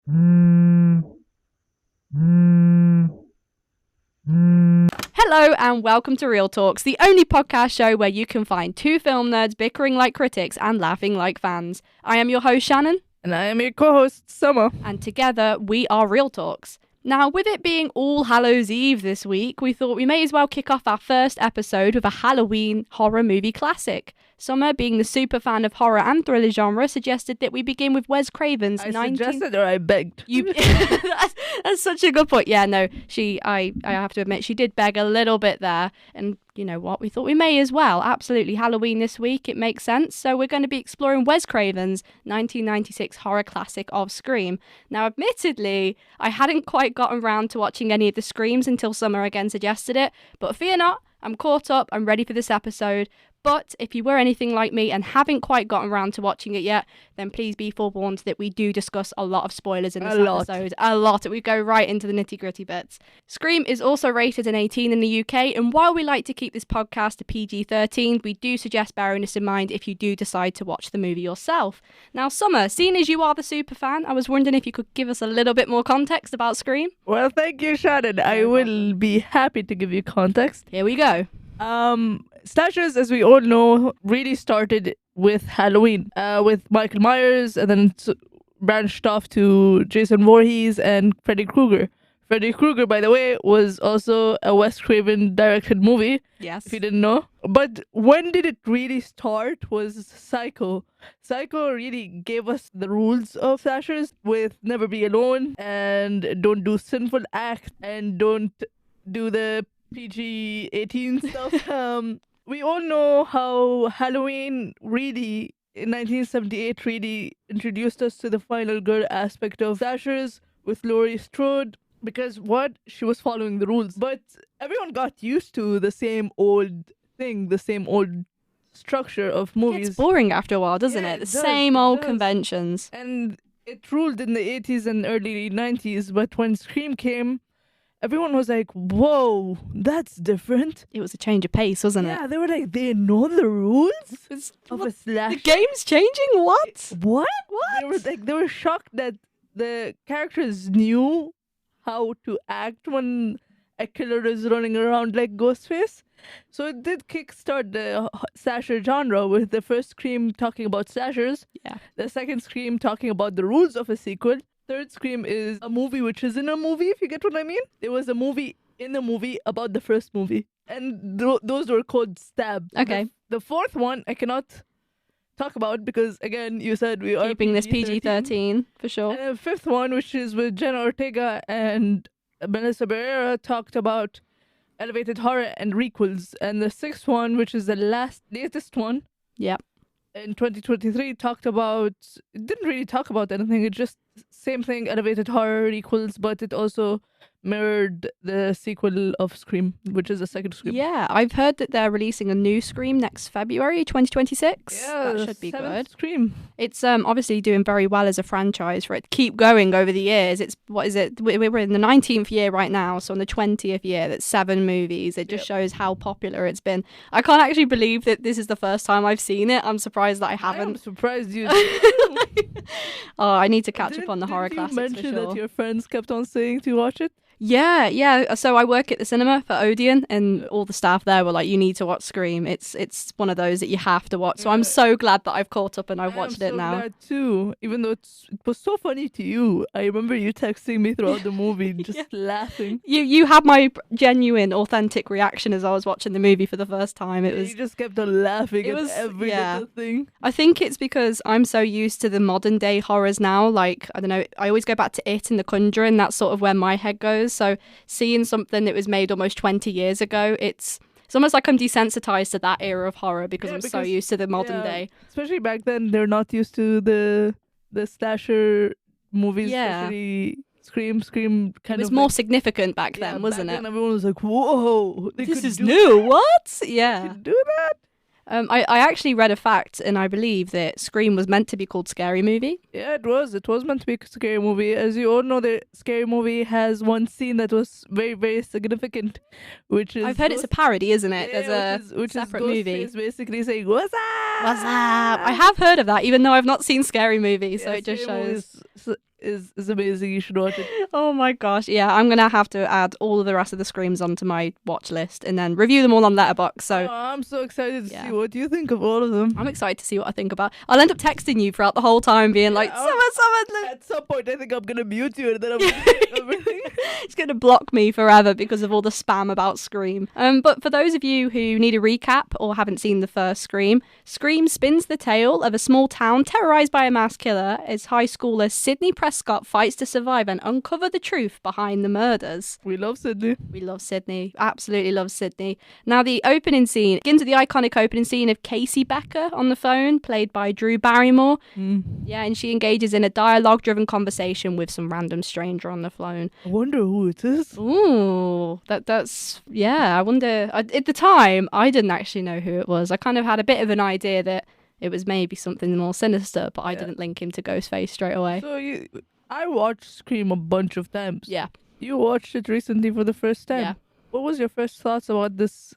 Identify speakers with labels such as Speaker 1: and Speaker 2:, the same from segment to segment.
Speaker 1: Hello and welcome to Real Talks, the only podcast show where you can find two film nerds bickering like critics and laughing like fans. I am your host Shannon.
Speaker 2: And I am your co-host Summer.
Speaker 1: And together we are Real Talks. Now, with it being All Hallows Eve this week, we thought we may as well kick off our first episode with a Halloween horror movie classic. Summer, being the super fan of horror and thriller genre, suggested that we begin with Wes Craven's
Speaker 2: suggested or I begged?
Speaker 1: That's such a good point. Yeah, no, I have to admit, she did beg a little bit there. And you know what? We thought we may as well. Absolutely. Halloween this week. It makes sense. So we're going to be exploring Wes Craven's 1996 horror classic of Scream. Now, admittedly, I hadn't quite gotten around to watching any of the Screams until Summer again suggested it. But fear not, I'm caught up. I'm ready for this episode. But if you were anything like me and haven't quite gotten around to watching it yet, then please be forewarned that we do discuss a lot of spoilers in this episode. A lot. We go right into the nitty-gritty bits. Scream is also rated an 18 in the UK, and while we like to keep this podcast to PG-13, we do suggest bearing this in mind if you do decide to watch the movie yourself. Now, Summer, seeing as you are the super fan, I was wondering if you could give us a little bit more context about Scream.
Speaker 2: Well, thank you, Shannon. I will be happy to give you context.
Speaker 1: Here we go.
Speaker 2: Slashers, as we all know, really started with Halloween, with Michael Myers, and then branched off to Jason Voorhees and Freddy Krueger. Freddy Krueger, by the way, was also a Wes Craven directed movie.
Speaker 1: Yes.
Speaker 2: If you didn't know. But when did it really start was Psycho. Psycho really gave us the rules of slashers with Never Be Alone and don't do sinful acts and don't do the PG-18 stuff. We all know how Halloween really, in 1978, really introduced us to the final girl aspect of slashers with Laurie Strode. Because she was following the rules. But everyone got used to the same old thing, the same old structure of movies.
Speaker 1: It's boring after a while, doesn't it? The same old conventions.
Speaker 2: And it ruled in the 80s and early 90s. But when Scream came, everyone was like, whoa, that's different.
Speaker 1: It was a change of pace, wasn't it?
Speaker 2: Yeah, they were like, they know the rules of a slasher.
Speaker 1: The game's changing? What?
Speaker 2: What? They were shocked that the characters knew how to act when a killer is running around like Ghostface. So it did kickstart the slasher genre with the first Scream talking about slashers.
Speaker 1: Yeah. The
Speaker 2: second Scream talking about the rules of a sequel. Third Scream is a movie which is in a movie, if you get what I mean. It was a movie in a movie about the first movie. And those were called Stab.
Speaker 1: Okay.
Speaker 2: The fourth one I cannot talk about because, again, you said we are
Speaker 1: keeping this PG-13 for sure.
Speaker 2: And the fifth one, which is with Jenna Ortega and Melissa Barrera, talked about elevated horror and requels. And the sixth one, which is the latest one,
Speaker 1: yep,
Speaker 2: in 2023, it didn't really talk about anything. It just same thing, elevated horror requels, but it also mirrored the sequel of Scream, which is the second Scream.
Speaker 1: Yeah, I've heard that they're releasing a new Scream next February 2026.
Speaker 2: Yeah,
Speaker 1: that should be good.
Speaker 2: Scream.
Speaker 1: It's obviously doing very well as a franchise for it to keep going over the years. It's, what is it? We're in the 19th year right now, so on the 20th year, that's 7 movies. It just shows how popular it's been. I can't actually believe that this is the first time I've seen it. I'm surprised that I haven't.
Speaker 2: I'm surprised you
Speaker 1: Oh, I need to catch up on the horror classics for sure.
Speaker 2: Did you mention that your friends kept on saying to watch it?
Speaker 1: Yeah. So I work at the cinema for Odeon, and all the staff there were like, "You need to watch Scream. It's one of those that you have to watch." So I'm so glad that I've caught up and I've watched it now.
Speaker 2: I'm so glad too. Even though it was so funny to you, I remember you texting me throughout the movie, just laughing.
Speaker 1: You had my genuine, authentic reaction as I was watching the movie for the first time. You
Speaker 2: just kept on laughing at every little thing.
Speaker 1: I think it's because I'm so used to the modern day horrors now. Like, I don't know, I always go back to It and The Conjuring. That's sort of where my head goes. So seeing something that was made almost 20 years ago, it's almost like I'm desensitized to that era of horror because I'm so used to the modern day.
Speaker 2: Especially back then, they're not used to the slasher movies, especially Scream kind of.
Speaker 1: It was more significant back then, wasn't it?
Speaker 2: And everyone was like, whoa,
Speaker 1: this is new. What? Yeah.
Speaker 2: They could do that?
Speaker 1: I actually read a fact, and I believe that Scream was meant to be called Scary Movie.
Speaker 2: Yeah, it was. It was meant to be a scary movie. As you all know, the Scary Movie has one scene that was very, very significant, which is...
Speaker 1: I've heard it's a parody, isn't it?
Speaker 2: Yeah,
Speaker 1: There's a separate movie.
Speaker 2: Ghostface basically saying, "What's up?
Speaker 1: What's up?" I have heard of that, even though I've not seen Scary Movie, so it just shows...
Speaker 2: is amazing. You should watch it.
Speaker 1: Oh my gosh. Yeah, I'm going to have to add all of the rest of the Screams onto my watch list and then review them all on Letterboxd. So
Speaker 2: Oh, I'm so excited to
Speaker 1: yeah.
Speaker 2: see what you think of all of them.
Speaker 1: I'm excited to see what I think about. I'll end up texting you throughout the whole time being like,
Speaker 2: Yeah,
Speaker 1: Summer.
Speaker 2: At some point, I think I'm gonna mute you and then I'm gonna do everything.
Speaker 1: It's going to block me forever because of all the spam about Scream. But for those of you who need a recap or haven't seen the first Scream, Scream spins the tale of a small town terrorized by a mass killer as high schooler Sidney Prescott fights to survive and uncover the truth behind the murders.
Speaker 2: We love Sydney.
Speaker 1: We love Sydney. Absolutely love Sydney. Now, the opening scene begins with the iconic opening scene of Casey Becker on the phone, played by Drew Barrymore. Yeah, and she engages in a dialogue-driven conversation with some random stranger on the phone.
Speaker 2: I wonder who it is.
Speaker 1: Ooh, that's yeah. I wonder. At the time, I didn't actually know who it was. I kind of had a bit of an idea that it was maybe something more sinister, but I didn't link him to Ghostface straight away.
Speaker 2: So I watched Scream a bunch of times.
Speaker 1: Yeah.
Speaker 2: You watched it recently for the first time.
Speaker 1: Yeah.
Speaker 2: What was your first thoughts about this?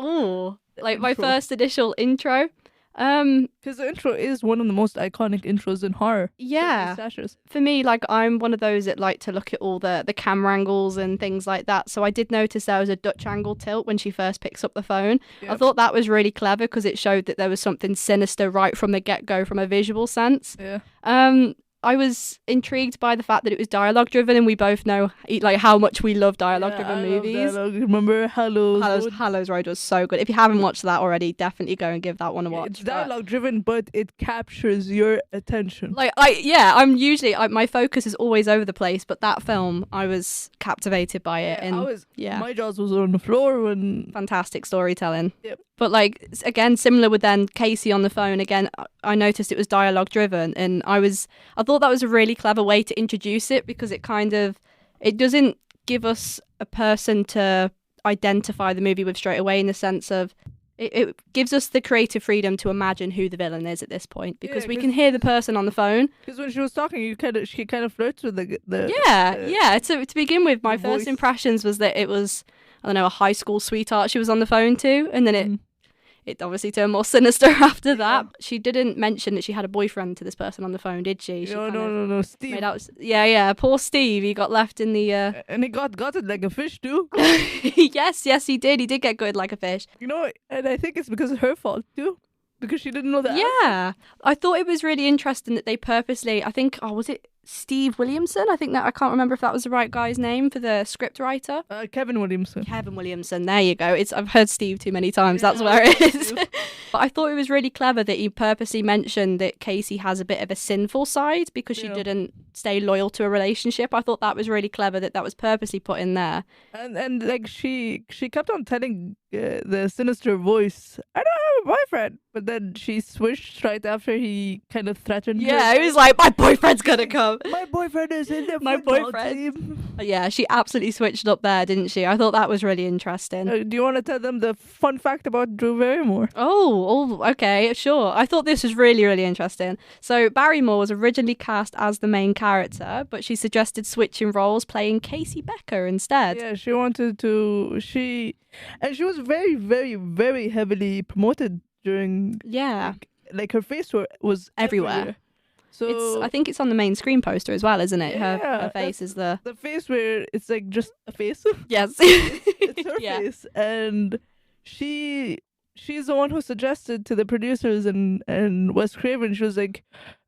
Speaker 1: Ooh, like my
Speaker 2: intro?
Speaker 1: first initial intro.
Speaker 2: Because the intro is one of the most iconic intros in horror.
Speaker 1: Yeah.
Speaker 2: Slashers.
Speaker 1: For me, like, I'm one of those that like to look at all the camera angles and things like that. So I did notice there was a Dutch angle tilt when she first picks up the phone. I
Speaker 2: Yep.
Speaker 1: thought that was really clever because it showed that there was something sinister right from the get-go from a visual sense.
Speaker 2: Yeah.
Speaker 1: I was intrigued by the fact that it was dialogue driven, and we both know like how much we love dialogue driven movies.
Speaker 2: Remember
Speaker 1: Hallows Road was so good. If you haven't watched that already, definitely go and give that one a watch.
Speaker 2: It's dialogue driven, but it captures your attention.
Speaker 1: I'm usually my focus is always over the place, but that film I was captivated by it, and
Speaker 2: my jaws was on the floor when.
Speaker 1: fantastic storytelling.
Speaker 2: Yep.
Speaker 1: But like again, similar with then Casey on the phone again, I noticed it was dialogue driven, and I thought that was a really clever way to introduce it because it doesn't give us a person to identify the movie with straight away in the sense of it gives us the creative freedom to imagine who the villain is at this point because we can hear the person on the phone.
Speaker 2: Because when she was talking, she kind of flirts with the
Speaker 1: To begin with, my first
Speaker 2: voice.
Speaker 1: impressions was that it was, I don't know, a high school sweetheart she was on the phone to, and then it obviously turned more sinister after that. She didn't mention that she had a boyfriend to this person on the phone, did she?
Speaker 2: No, Steve.
Speaker 1: Poor Steve. He got left in the.
Speaker 2: And he got it like a fish too.
Speaker 1: Yes, he did. He did get good like a fish.
Speaker 2: And I think it's because of her fault too, because she didn't know that.
Speaker 1: Yeah, I thought it was really interesting that they purposely. I think, was it Steve Williamson? I can't remember if that was the right guy's name for the script writer.
Speaker 2: Kevin Williamson.
Speaker 1: Kevin Williamson, there you go. I've heard Steve too many times, that's where it is. But I thought it was really clever that he purposely mentioned that Casey has a bit of a sinful side because she didn't stay loyal to a relationship. I thought that was really clever that was purposely put in there.
Speaker 2: And like she kept on telling the sinister voice, I don't have a boyfriend. But then she switched right after he kind of threatened her.
Speaker 1: Yeah, he was like, my boyfriend's gonna come.
Speaker 2: My boyfriend is in the
Speaker 1: My
Speaker 2: football
Speaker 1: boyfriend.
Speaker 2: team.
Speaker 1: Yeah, she absolutely switched up there, didn't she? I thought that was really interesting.
Speaker 2: Do you want to tell them the fun fact about Drew Barrymore?
Speaker 1: Oh, okay, sure. I thought this was really, really interesting. So Barrymore was originally cast as the main character, but she suggested switching roles, playing Casey Becker instead.
Speaker 2: Yeah, she wanted to. And she was very, very, very heavily promoted during.
Speaker 1: Yeah.
Speaker 2: Like her face was
Speaker 1: Everywhere.
Speaker 2: So
Speaker 1: I think it's on the main screen poster as well, isn't it?
Speaker 2: Yeah,
Speaker 1: Her face is the
Speaker 2: face where it's like just a face.
Speaker 1: yes,
Speaker 2: It's her
Speaker 1: Yeah.
Speaker 2: face, and she's the one who suggested to the producers and Wes Craven. She was like,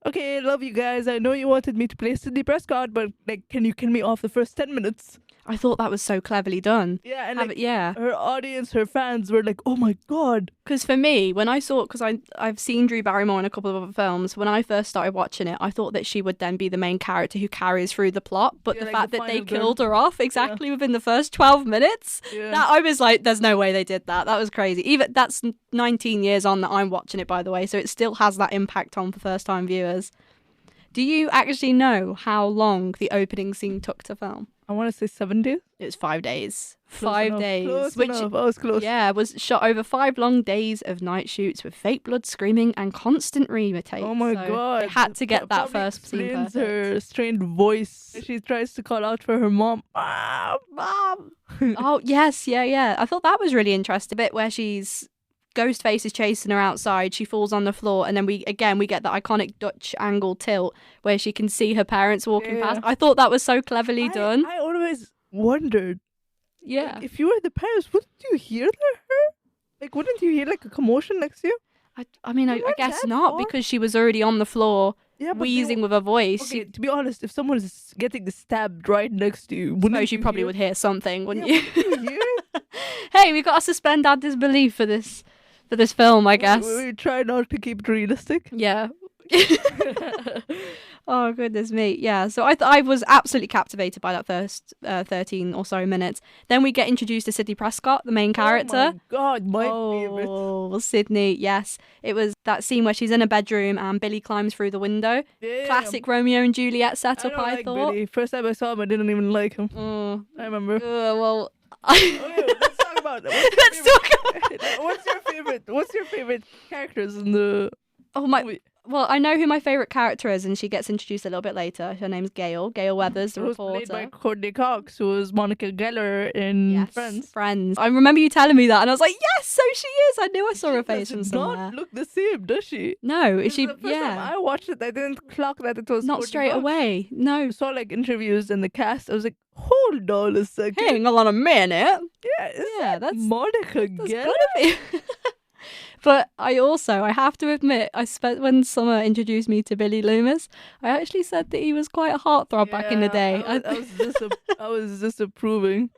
Speaker 2: "Okay, love you guys. I know you wanted me to play Sidney Prescott, but like, can you kill me off the first 10 minutes?"
Speaker 1: I thought that was so cleverly done.
Speaker 2: Yeah, and
Speaker 1: Yeah.
Speaker 2: her audience, her fans were like, "Oh my god!"
Speaker 1: Because for me, when I saw, because I've seen Drew Barrymore in a couple of other films, when I first started watching it, I thought that she would then be the main character who carries through the plot. But
Speaker 2: Yeah,
Speaker 1: the
Speaker 2: like
Speaker 1: fact
Speaker 2: the
Speaker 1: that they
Speaker 2: final girl.
Speaker 1: killed her off exactly within the first 12 minutes,
Speaker 2: Yeah.
Speaker 1: that I was like, there's no way they did that. That was crazy. Even that's 19 years on that I'm watching it, by the way, so it still has that impact on for first-time viewers. Do you actually know how long the opening scene took to film?
Speaker 2: I want to say 7 days.
Speaker 1: It was 5 days.
Speaker 2: Close
Speaker 1: 5
Speaker 2: enough,
Speaker 1: days.
Speaker 2: Close
Speaker 1: which
Speaker 2: enough. I was close.
Speaker 1: Yeah, was shot over 5 long days of night shoots with fake blood screaming and constant retakes.
Speaker 2: Oh my
Speaker 1: So
Speaker 2: god!
Speaker 1: They had to get that
Speaker 2: Probably
Speaker 1: first scene
Speaker 2: explains
Speaker 1: perfect.
Speaker 2: her strained voice. She tries to call out for her mom. Mom.
Speaker 1: Oh, yes, yeah. I thought that was really interesting. A bit where she's Ghostface is chasing her outside. She falls on the floor, and then we get the iconic Dutch angle tilt where she can see her parents walking past. I thought that was so cleverly done.
Speaker 2: I always wondered,
Speaker 1: Yeah.
Speaker 2: like, if you were the parents, wouldn't you hear her? Like, wouldn't you hear like a commotion next to you?
Speaker 1: I mean, I guess not, because she was already on the floor, wheezing with her voice.
Speaker 2: Okay, to be honest, if someone is getting stabbed right next to you, wouldn't
Speaker 1: you probably would hear something, wouldn't
Speaker 2: you?
Speaker 1: you?
Speaker 2: Wouldn't you hear it?
Speaker 1: Hey, we got to suspend our disbelief for this film, I guess.
Speaker 2: We try not to keep it realistic.
Speaker 1: Yeah. Oh, goodness me. Yeah, so I was absolutely captivated by that first 13 or so minutes. Then we get introduced to Sidney Prescott, the main character.
Speaker 2: Oh my God, my favorite.
Speaker 1: Oh, Sydney, yes. It was that scene where she's in a bedroom and Billy climbs through the window.
Speaker 2: Yeah.
Speaker 1: Classic Romeo and Juliet setup, I thought.
Speaker 2: Billy. First time I saw him, I didn't even like him. I remember.
Speaker 1: Well...
Speaker 2: Let's talk about it. What's your favorite characters in the movie?
Speaker 1: Well, I know who my favourite character is, and she gets introduced a little bit later. Her name's Gail Weathers, the reporter.
Speaker 2: Played by Courtney Cox, who was Monica Geller in
Speaker 1: Friends. I remember you telling me that, and I was like, yes, so she is. I knew I saw her face from somewhere.
Speaker 2: Does not look the same, does she?
Speaker 1: No, is she?
Speaker 2: The first time I watched it, I didn't clock that it was
Speaker 1: not
Speaker 2: Courtney
Speaker 1: straight
Speaker 2: Cox.
Speaker 1: away. No.
Speaker 2: I saw like interviews and the cast. I was like, hold on a second.
Speaker 1: Hang on a minute.
Speaker 2: Yeah, that's Monica Geller.
Speaker 1: But I have to admit, when Summer introduced me to Billy Loomis, I actually said that he was quite a heartthrob back in the day.
Speaker 2: I was disapproving.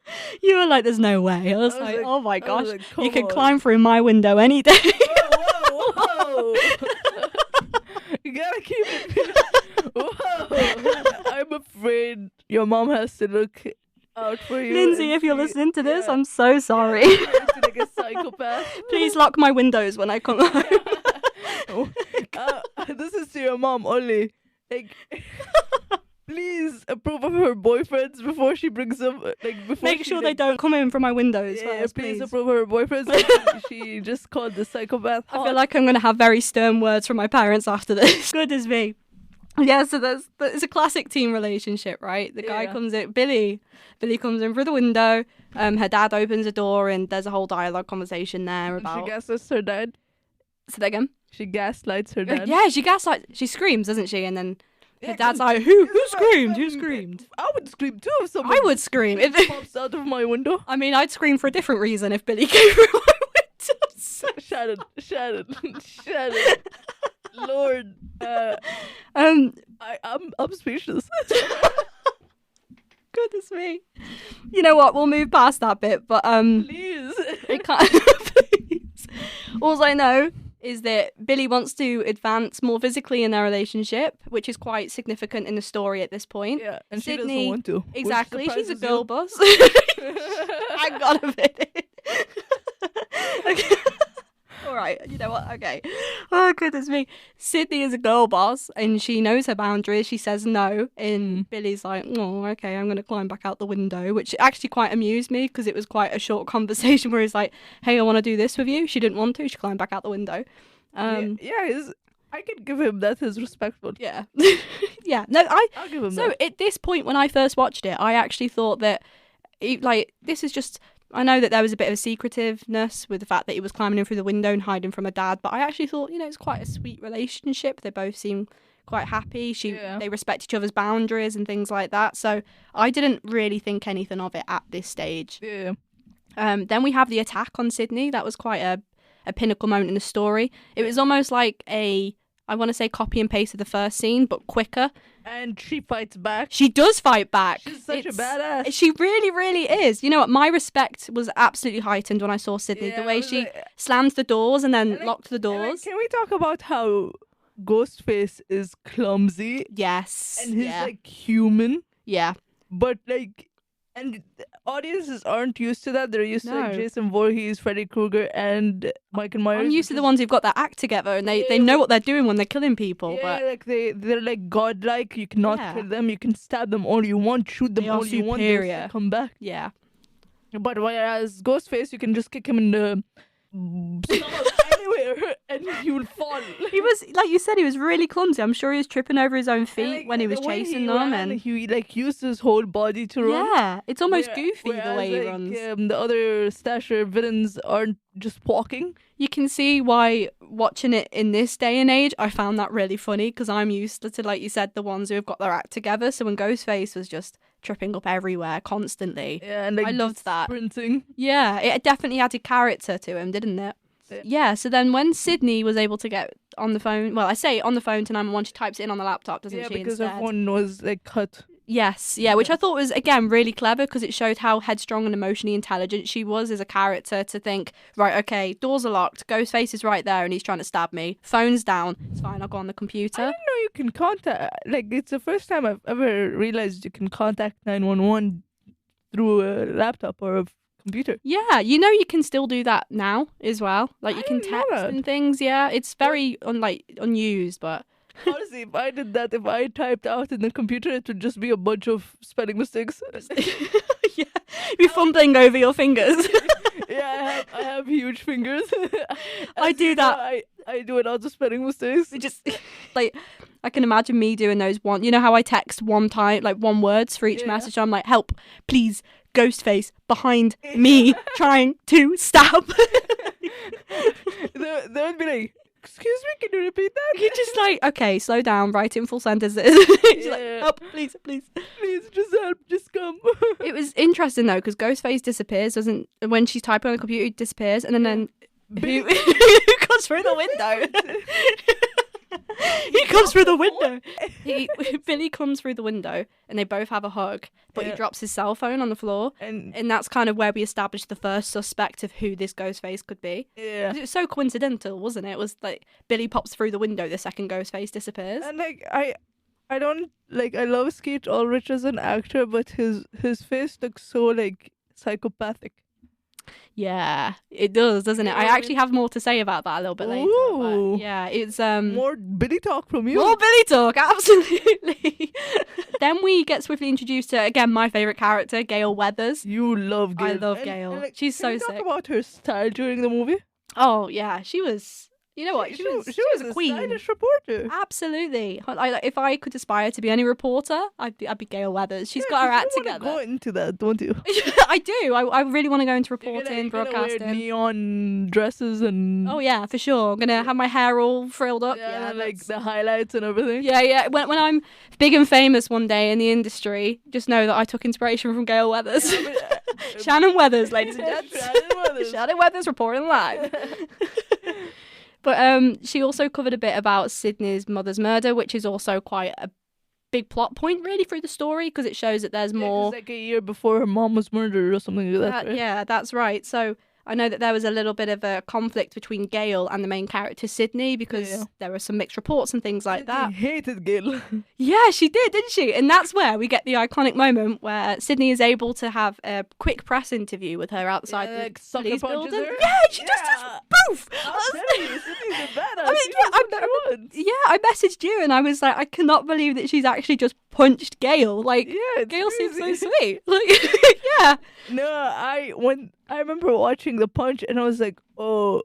Speaker 1: You were like, there's no way. I was like, oh my gosh, you could
Speaker 2: on.
Speaker 1: climb through my window any day.
Speaker 2: Whoa. You gotta keep it. Whoa. I'm afraid your mom has to look out for you.
Speaker 1: Lindsay, if you're listening to this, I'm so sorry.
Speaker 2: Like a psychopath.
Speaker 1: Please lock my windows when I come home.
Speaker 2: This is to your mom only. Like, please approve of her boyfriends before she brings them.
Speaker 1: Make sure they don't come in from my windows.
Speaker 2: Yeah,
Speaker 1: first,
Speaker 2: please approve of her boyfriends. She just called the psychopath.
Speaker 1: I feel like I'm gonna have very stern words from my parents after this. Goodness me. Yeah, so it's a classic teen relationship, right? The guy comes in, Billy comes in through the window. Her dad opens a door, and there's a whole dialogue conversation there about.
Speaker 2: She gaslights her dad.
Speaker 1: Say that again.
Speaker 2: She gaslights her dad.
Speaker 1: Yeah, she screams, doesn't she? And then her dad's like, "Who screamed? Who screamed?"
Speaker 2: I would scream too if someone.
Speaker 1: I would scream if
Speaker 2: it pops out of my window.
Speaker 1: I mean, I'd scream for a different reason if Billy came through my window.
Speaker 2: Shannon. Lord,
Speaker 1: I'm
Speaker 2: speechless.
Speaker 1: Goodness me. You know what? We'll move past that bit, but
Speaker 2: please.
Speaker 1: It can't. Please. All I know is that Billy wants to advance more physically in their relationship, which is quite significant in the story at this point.
Speaker 2: Yeah, and
Speaker 1: Sydney,
Speaker 2: she doesn't want to.
Speaker 1: Exactly, she's a girl boss. Hang on a minute. Okay. All right, you know what? Okay. Oh, goodness me. Sydney is a girl boss, and she knows her boundaries. She says no, and Billy's like, oh, okay, I'm going to climb back out the window, which actually quite amused me because it was quite a short conversation where he's like, hey, I want to do this with you. She didn't want to. She climbed back out the window.
Speaker 2: I could give him that as respectful.
Speaker 1: Yeah. Yeah. No,
Speaker 2: I'll give him that.
Speaker 1: So at this point, when I first watched it, I actually thought that, this is just... I know that there was a bit of a secretiveness with the fact that he was climbing in through the window and hiding from her dad, but I actually thought, it's quite a sweet relationship. They both seem quite happy. They respect each other's boundaries and things like that. So I didn't really think anything of it at this stage.
Speaker 2: Yeah.
Speaker 1: Then we have the attack on Sydney. That was quite a pinnacle moment in the story. It was almost like I want to say copy and paste of the first scene, but quicker.
Speaker 2: And she fights back.
Speaker 1: She does fight back.
Speaker 2: She's such a badass.
Speaker 1: She really, really is. You know what? My respect was absolutely heightened when I saw Sydney. The way she slams the doors and then locked the doors.
Speaker 2: Can we talk about how Ghostface is clumsy?
Speaker 1: Yes.
Speaker 2: And he's human.
Speaker 1: Yeah.
Speaker 2: But and audiences aren't used to that. They're used to Jason Voorhees, Freddy Krueger, and Michael Myers.
Speaker 1: I'm used to the ones who've got their act together and they know what they're doing when they're killing people.
Speaker 2: Yeah, but they're godlike. You cannot kill them. You can stab them all you want, shoot them all you want. They'll come back.
Speaker 1: Yeah.
Speaker 2: But whereas Ghostface, you can just kick him in the stomach nowhere and he will fall.
Speaker 1: He was, like you said, he was really clumsy. I'm sure he was tripping over his own feet
Speaker 2: Like,
Speaker 1: when he was
Speaker 2: the way
Speaker 1: chasing
Speaker 2: he
Speaker 1: them.
Speaker 2: ran,
Speaker 1: And
Speaker 2: he like used his whole body to run.
Speaker 1: yeah, it's almost
Speaker 2: Where-
Speaker 1: goofy the
Speaker 2: whereas,
Speaker 1: way he
Speaker 2: like,
Speaker 1: runs.
Speaker 2: The other stasher villains aren't just walking.
Speaker 1: You can see why watching it in this day and age, I found that really funny because I'm used to, like you said, the ones who have got their act together. So when Ghostface was just tripping up everywhere constantly,
Speaker 2: Yeah, and like
Speaker 1: I loved
Speaker 2: just
Speaker 1: that.
Speaker 2: sprinting.
Speaker 1: Yeah, it definitely added character to him, didn't it? Yeah, so then when Sydney was able to get on the phone, well, I say on the phone to 911, she types it in on the laptop, doesn't
Speaker 2: Yeah,
Speaker 1: she,
Speaker 2: because
Speaker 1: instead?
Speaker 2: everyone was like cut.
Speaker 1: Yes, yeah, which I thought was, again, really clever because it showed how headstrong and emotionally intelligent she was as a character to think, right, okay, doors are locked, Ghostface is right there and he's trying to stab me, phone's down, it's fine, I'll go on the
Speaker 2: I
Speaker 1: computer.
Speaker 2: didn't know you can contact. Like, it's the first time I've ever realized you can contact 911 through a laptop or a computer.
Speaker 1: Yeah, you know you can still do that now as well. Like you
Speaker 2: I
Speaker 1: can
Speaker 2: didn't know
Speaker 1: text
Speaker 2: that.
Speaker 1: and things, yeah. It's very unused, but
Speaker 2: Honestly, if I did that, if I typed out in the computer, it would just be a bunch of spelling mistakes.
Speaker 1: yeah, you're fumbling over your fingers.
Speaker 2: Yeah, I have huge fingers.
Speaker 1: I
Speaker 2: As
Speaker 1: do
Speaker 2: you know,
Speaker 1: that.
Speaker 2: I do a lot of spelling mistakes.
Speaker 1: It just like I can imagine me doing those one. You know how I text one time, like one words for each
Speaker 2: Yeah.
Speaker 1: message. I'm like, help, please, Ghostface behind me trying to stab.
Speaker 2: They would be like, "Excuse me, can you repeat that?"
Speaker 1: You're just like, okay, slow down, write it in full sentences. She's like,
Speaker 2: Yeah.
Speaker 1: help, please, please.
Speaker 2: Please, just help, just come.
Speaker 1: It was interesting though because Ghostface disappears, doesn't when she's typing on the computer, he disappears, and then who comes through the window? He comes through the window. Billy comes through the window, and they both have a hug. But he
Speaker 2: Yeah.
Speaker 1: drops his cell phone on the floor,
Speaker 2: And
Speaker 1: and that's kind of where we established the first suspect of who this Ghostface could be.
Speaker 2: yeah,
Speaker 1: It was so coincidental, wasn't it? It was like Billy pops through the window, the second Ghostface disappears.
Speaker 2: and like I don't like. I love Skeet Ulrich as an actor, but his face looks so like psychopathic.
Speaker 1: Yeah, it does, doesn't it?
Speaker 2: You
Speaker 1: I
Speaker 2: know what I
Speaker 1: actually have more to say about that a little bit later.
Speaker 2: Ooh.
Speaker 1: But yeah, it's
Speaker 2: More Billy talk from you.
Speaker 1: More Billy talk, absolutely. Then we get swiftly introduced to, again, my favourite character, Gail Weathers.
Speaker 2: You love Gail.
Speaker 1: I love Gail.
Speaker 2: like,
Speaker 1: She's
Speaker 2: can
Speaker 1: so
Speaker 2: we talk
Speaker 1: sick.
Speaker 2: about her style during the movie?
Speaker 1: Oh, yeah, she was, you know what, she was a queen.
Speaker 2: stylish reporter.
Speaker 1: Absolutely. If I could aspire to be any reporter, I'd be Gail Weathers. She's got her act
Speaker 2: You wanna
Speaker 1: together.
Speaker 2: go into that, don't you?
Speaker 1: I do. I really want to go into
Speaker 2: You're
Speaker 1: reporting,
Speaker 2: gonna wear
Speaker 1: broadcasting.
Speaker 2: neon dresses and
Speaker 1: Oh, yeah, for sure. I'm going to have my hair all frilled up.
Speaker 2: yeah, like
Speaker 1: that's-
Speaker 2: the highlights and everything.
Speaker 1: Yeah. When I'm big and famous one day in the industry, just know that I took inspiration from Gail Weathers. Shannon Weathers, ladies and gents.
Speaker 2: Shannon Weathers.
Speaker 1: Shannon Weathers reporting live. But she also covered a bit about Sydney's mother's murder, which is also quite a big plot point, really, through the story, because it shows that there's
Speaker 2: Yeah, 'cause,
Speaker 1: more.
Speaker 2: like a year before her mom was murdered or something like that. Right?
Speaker 1: Yeah, that's right. So I know that there was a little bit of a conflict between Gail and the main character Sydney because
Speaker 2: Yeah.
Speaker 1: there were some mixed reports and things like that.
Speaker 2: I hated Gail.
Speaker 1: Yeah, she did, didn't she? And that's where we get the iconic moment where Sydney is able to have a quick press interview with her outside
Speaker 2: Yeah,
Speaker 1: the
Speaker 2: like, sucker
Speaker 1: police
Speaker 2: punches
Speaker 1: building.
Speaker 2: her.
Speaker 1: Yeah, she just does
Speaker 2: Yeah.
Speaker 1: poof.
Speaker 2: I'm telling you, Sydney's a badass.
Speaker 1: I mean,
Speaker 2: She
Speaker 1: yeah,
Speaker 2: does what she wants.
Speaker 1: Yeah, I messaged you and I was like, I cannot believe that she's actually just punched Gail. Like,
Speaker 2: Yeah, it's
Speaker 1: Gail seems so
Speaker 2: crazy.
Speaker 1: sweet. Like, yeah.
Speaker 2: No, I remember watching the punch and I was like, oh,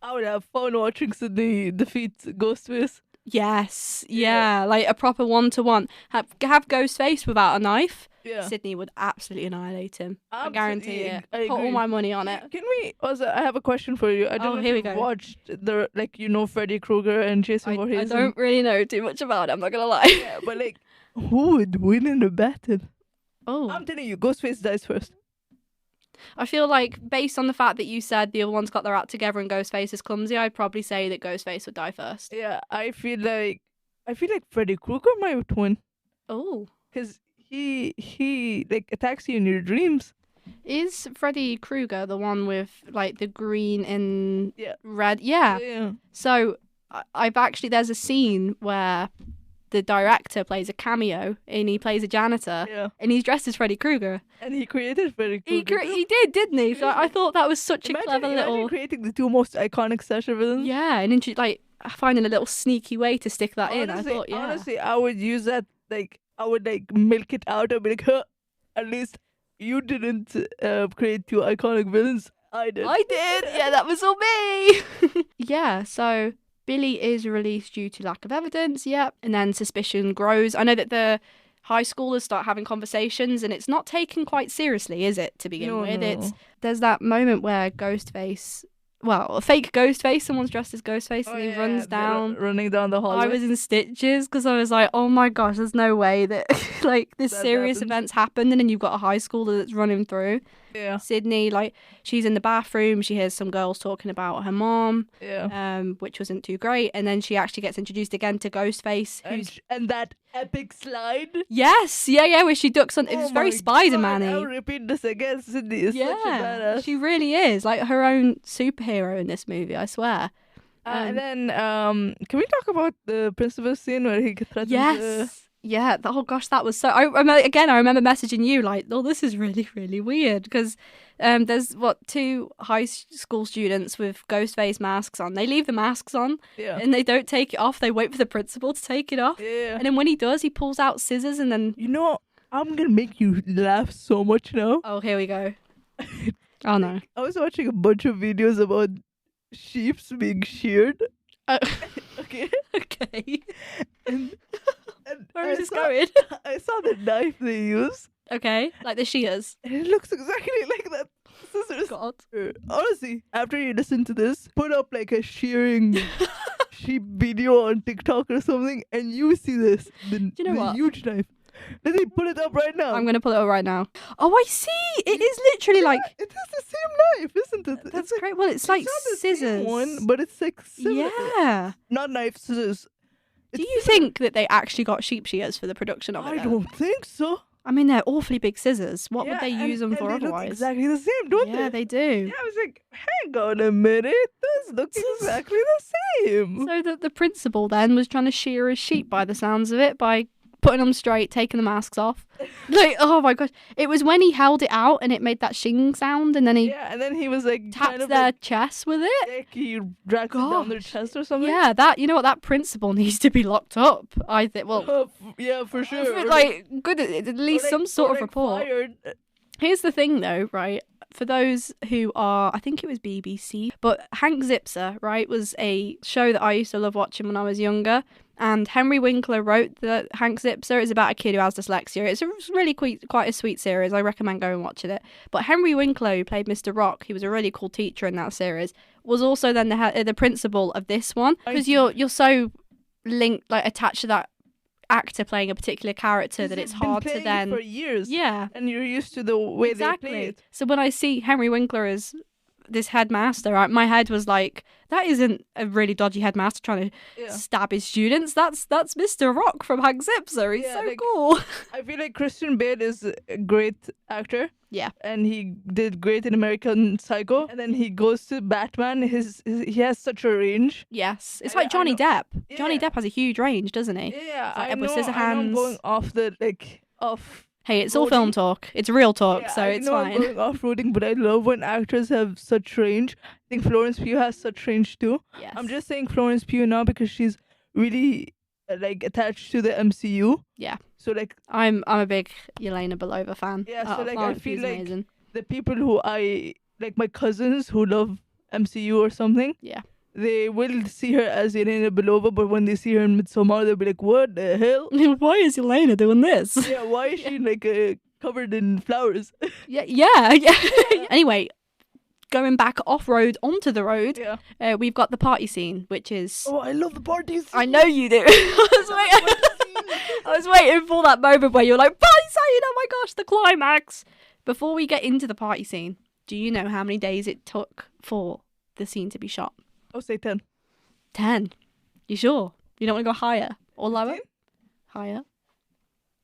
Speaker 2: I would have fun watching Sydney defeat Ghostface.
Speaker 1: Yes,
Speaker 2: Yeah.
Speaker 1: yeah, like a proper 1-to-1. Have Ghostface without a knife.
Speaker 2: Yeah.
Speaker 1: Sydney would absolutely annihilate him. I guarantee
Speaker 2: Absolutely,
Speaker 1: it.
Speaker 2: I
Speaker 1: Put all
Speaker 2: agree.
Speaker 1: my money on it.
Speaker 2: Can we also? I have a question for you. I don't know
Speaker 1: here we
Speaker 2: if you've
Speaker 1: go.
Speaker 2: watched the Freddy Krueger and Jason
Speaker 1: I
Speaker 2: Voorhees.
Speaker 1: don't really know too much about it, I'm not gonna lie.
Speaker 2: Yeah, but like, who would win in a battle?
Speaker 1: Oh,
Speaker 2: I'm telling you, Ghostface dies first.
Speaker 1: I feel like based on the fact that you said the other one's got their act together and Ghostface is clumsy, I'd probably say that Ghostface would die first.
Speaker 2: Yeah, I feel like Freddy Krueger might win
Speaker 1: Oh,
Speaker 2: because he like attacks you in your dreams.
Speaker 1: is Freddy Krueger the one with like the green and
Speaker 2: Yeah.
Speaker 1: red? Yeah.
Speaker 2: Yeah.
Speaker 1: So I've actually there's a scene where the director plays a cameo and he plays a janitor
Speaker 2: Yeah.
Speaker 1: and he's dressed as Freddy Krueger.
Speaker 2: And he created Freddy
Speaker 1: He
Speaker 2: Krueger.
Speaker 1: he did, didn't he? So I thought that was such
Speaker 2: Imagine,
Speaker 1: a clever
Speaker 2: imagine
Speaker 1: little
Speaker 2: creating the two most iconic slasher villains.
Speaker 1: yeah, and like finding a little sneaky way to stick that in. I thought, yeah.
Speaker 2: Honestly, I would use that. Like, I would like milk it out and be like, huh, at least you didn't create two iconic villains. I did.
Speaker 1: I did. Yeah, that was all me. Yeah, so Billy is released due to lack of evidence. Yep. And then suspicion grows. I know that the high schoolers start having conversations and it's not taken quite seriously, is it, to begin with?
Speaker 2: No.
Speaker 1: There's that moment where Ghostface, well, a fake Ghostface, someone's dressed as Ghostface and he runs down.
Speaker 2: Running down the hallway.
Speaker 1: I was in stitches because I was like, oh my gosh, there's no way that like this
Speaker 2: That
Speaker 1: serious
Speaker 2: happens.
Speaker 1: events happened and then you've got a high schooler that's running through.
Speaker 2: Yeah.
Speaker 1: Sydney, like, she's in the bathroom, she hears some girls talking about her mom,
Speaker 2: Yeah.
Speaker 1: which wasn't too great, and then she actually gets introduced again to Ghostface, who's...
Speaker 2: And that epic slide.
Speaker 1: Yes, yeah, where she ducks on... It was very Spider-Man-y.
Speaker 2: I'll repeat this again. Sydney is such a badass.
Speaker 1: She really is, like, her own superhero in this movie, I swear.
Speaker 2: And then, can we talk about the principal scene where he threatens
Speaker 1: Yes. Yeah, oh gosh, that was so... I remember messaging you like, oh, this is really, really weird because there's, two high school students with Ghostface masks on. They leave the masks on and they don't take it off. They wait for the principal to take it off.
Speaker 2: Yeah.
Speaker 1: And then when he does, he pulls out scissors and then...
Speaker 2: You know, I'm going to make you laugh so much now.
Speaker 1: Oh, here we go. Oh, no.
Speaker 2: I was watching a bunch of videos about sheeps being sheared. Okay.
Speaker 1: Okay.
Speaker 2: And
Speaker 1: Where is this going?
Speaker 2: I saw the knife they use.
Speaker 1: Okay, like the shears.
Speaker 2: And it looks exactly like that. Scissors.
Speaker 1: God.
Speaker 2: Honestly, after you listen to this, put up like a shearing sheep video on TikTok or something, and you see this. The
Speaker 1: you know what?
Speaker 2: huge knife. Let me pull it up right now.
Speaker 1: I'm going to pull it up right now. Oh, I see. It is literally like...
Speaker 2: It is the same knife, isn't it?
Speaker 1: That's great. Well, it's like
Speaker 2: not the
Speaker 1: scissors.
Speaker 2: same one, but it's like similar.
Speaker 1: Yeah.
Speaker 2: Not knife, scissors.
Speaker 1: Do you think that they actually got sheep shears for the production of it?
Speaker 2: I
Speaker 1: then?
Speaker 2: don't think so.
Speaker 1: I mean, they're awfully big scissors. What would they
Speaker 2: and-
Speaker 1: use them
Speaker 2: and
Speaker 1: for
Speaker 2: they look
Speaker 1: otherwise?
Speaker 2: exactly the same, don't
Speaker 1: Yeah,
Speaker 2: they?
Speaker 1: they do.
Speaker 2: Yeah, I was like, hang on a minute. Those look exactly the same.
Speaker 1: So the principal then was trying to shear his sheep by the sounds of it, by putting them straight, taking the masks off. Like, oh my gosh. It was when he held it out and it made that shing sound and then he
Speaker 2: And then he was like,
Speaker 1: tapped
Speaker 2: kind of
Speaker 1: their
Speaker 2: like,
Speaker 1: chest with it.
Speaker 2: he dragged it down their
Speaker 1: Gosh.
Speaker 2: chest or something.
Speaker 1: Yeah, that, you know what, that principal needs to be locked up. I think, well,
Speaker 2: Yeah, for sure. Or
Speaker 1: like, good, at least
Speaker 2: or
Speaker 1: some sort of
Speaker 2: or
Speaker 1: report.
Speaker 2: Fired.
Speaker 1: Here's the thing, though, right? For those who are, I think it was BBC, but Hank Zipser, right, was a show that I used to love watching when I was younger. And Henry Winkler wrote the Hank Zipser. It's about a kid who has dyslexia. It's a really quite a sweet series. I recommend going and watching it. But Henry Winkler, who played Mr. Rock, he was a really cool teacher in that series, was also then the principal of this one. Because you're so linked, like attached to that actor playing a particular character that it's hard to then...
Speaker 2: for years.
Speaker 1: Yeah.
Speaker 2: And you're used to the way they play it.
Speaker 1: So when I see Henry Winkler as this headmaster, my head was like, that isn't a really dodgy headmaster trying to stab his students. That's Mr. Rock from Hank Zipser. He's so
Speaker 2: like,
Speaker 1: cool.
Speaker 2: I feel like Christian Bale is a great actor.
Speaker 1: Yeah.
Speaker 2: And he did great in American Psycho. And then he goes to Batman. He has such a range.
Speaker 1: Yes. It's like Johnny Depp. Johnny
Speaker 2: Yeah.
Speaker 1: Depp has a huge range, doesn't he?
Speaker 2: Yeah,
Speaker 1: like
Speaker 2: I
Speaker 1: Edward
Speaker 2: know I'm
Speaker 1: Scissorhands.
Speaker 2: going off the, off...
Speaker 1: Hey, it's all film talk. It's real talk,
Speaker 2: Yeah,
Speaker 1: so
Speaker 2: I
Speaker 1: it's
Speaker 2: know
Speaker 1: fine.
Speaker 2: I'm going off-roading, but I love when actors have such range. I think Florence Pugh has such range too.
Speaker 1: Yes.
Speaker 2: I'm just saying Florence Pugh now because she's really attached to the MCU.
Speaker 1: Yeah.
Speaker 2: So
Speaker 1: I'm a big Yelena Belova fan.
Speaker 2: Yeah, so I
Speaker 1: Florence
Speaker 2: feel
Speaker 1: Pugh's
Speaker 2: like
Speaker 1: amazing.
Speaker 2: the people who I like, my cousins who love MCU or something.
Speaker 1: Yeah.
Speaker 2: They will see her as Yelena Belova, but when they see her in Midsommar, they'll be like, "What the hell?
Speaker 1: Why is Yelena doing this?
Speaker 2: Yeah, why is she covered in flowers?"
Speaker 1: Yeah. Anyway, going back off-road onto the road, we've got the party scene, which is...
Speaker 2: Oh, I love the parties.
Speaker 1: I know you do. I was waiting for that moment where you're like, party scene, oh my gosh, the climax. Before we get into the party scene, do you know how many days it took for the scene to be shot?
Speaker 2: I'll say 10.
Speaker 1: 10. You sure? You don't want to go higher or lower?
Speaker 2: 15?
Speaker 1: Higher.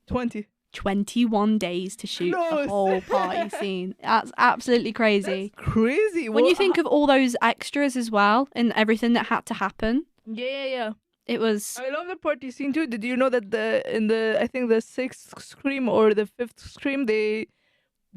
Speaker 2: 20.
Speaker 1: 21 days to shoot
Speaker 2: No,
Speaker 1: the whole party scene. That's absolutely crazy.
Speaker 2: That's crazy.
Speaker 1: When you think of all those extras as well and everything that had to happen,
Speaker 2: Yeah.
Speaker 1: it was...
Speaker 2: I love the party scene too. Did you know that in the I think the 6th Scream or the 5th Scream, they